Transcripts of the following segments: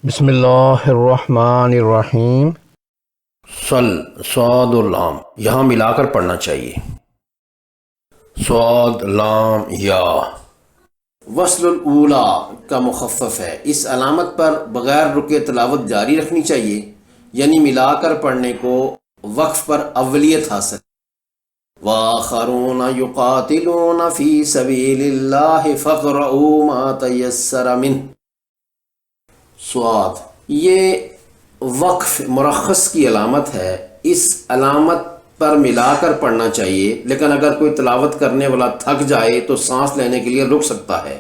بسم اللہ الرحمن الرحیم۔ صاد اور لام یہاں ملا کر پڑھنا چاہیے۔ صاد لام یا۔ وصل الاولا کا مخفف ہے، اس علامت پر بغیر رکے تلاوت جاری رکھنی چاہیے، یعنی ملا کر پڑھنے کو وقف پر اولیت حاصل۔ وآخرون یقاتلون فی سبیل اللہ فاقرؤوا ما تیسر منہ۔ سواد یہ وقف مرخص کی علامت ہے، اس علامت پر ملا کر پڑھنا چاہیے، لیکن اگر کوئی تلاوت کرنے والا تھک جائے تو سانس لینے کے لیے رک سکتا ہے۔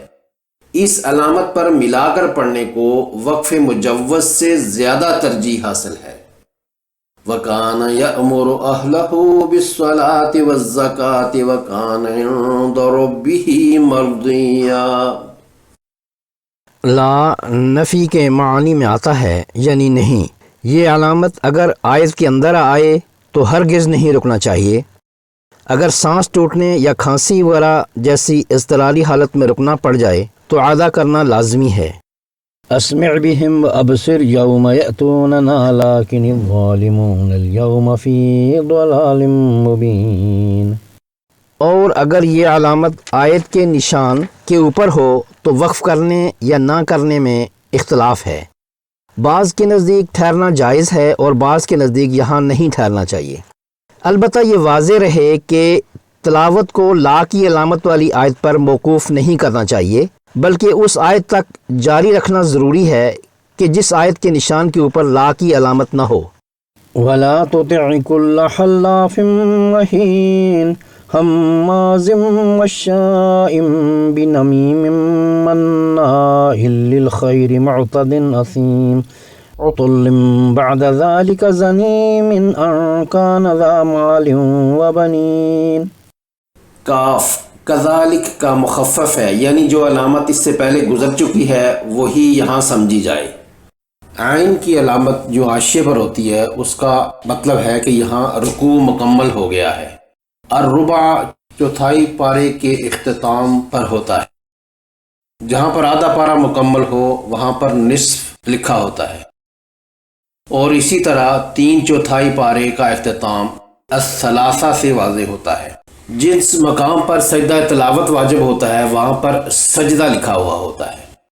اس علامت پر ملا کر پڑھنے کو وقف مجوز سے زیادہ ترجیح حاصل ہے۔ وَكَانَ يَأْمُرُ أَهْلَهُ بِالصَّلَاةِ وَالزَّكَاةِ وَكَانَ عِندَ رَبِّهِ مَرْضِيًّا۔ لا نفی کے معنی میں آتا ہے یعنی نہیں۔ یہ علامت اگر آیت کے اندر آئے تو ہرگز نہیں رکنا چاہیے۔ اگر سانس ٹوٹنے یا کھانسی وغیرہ جیسی اضطراری حالت میں رکنا پڑ جائے تو ادا کرنا لازمی ہے۔ اسمع بهم وابصر یوم یأتوننا لیکن الظالمون اليوم فی ضلال مبین۔ اور اگر یہ علامت آیت کے نشان کے اوپر ہو تو وقف کرنے یا نہ کرنے میں اختلاف ہے۔ بعض کے نزدیک ٹھہرنا جائز ہے اور بعض کے نزدیک یہاں نہیں ٹھہرنا چاہیے۔ البتہ یہ واضح رہے کہ تلاوت کو لا کی علامت والی آیت پر موقوف نہیں کرنا چاہیے، بلکہ اس آیت تک جاری رکھنا ضروری ہے کہ جس آیت کے نشان کے اوپر لا کی علامت نہ ہو۔ وَلَا تُطِعْ كُلَّ حَلَّافٍ مَّهِينٍ ہماز مشاء بنمیم مناع للخیر معتد اثیم عتل بعد ذلك زنیم ان کان ذا مال وبنین۔ کاف کذالک کا مخفف ہے، یعنی جو علامت اس سے پہلے گزر چکی ہے وہی یہاں سمجھی جائے۔ عین کی علامت جو حاشیے پر ہوتی ہے اس کا مطلب ہے کہ یہاں رکوع مکمل ہو گیا ہے۔ الربع چوتھائی پارے کے اختتام پر ہوتا ہے، جہاں پر آدھا پارہ مکمل ہو وہاں پر نصف لکھا ہوتا ہے، اور اسی طرح 3/4 پارے کا اختتام الثلاثہ سے واضح ہوتا ہے۔ جس مقام پر سجدہ تلاوت واجب ہوتا ہے وہاں پر سجدہ لکھا ہوا ہوتا ہے۔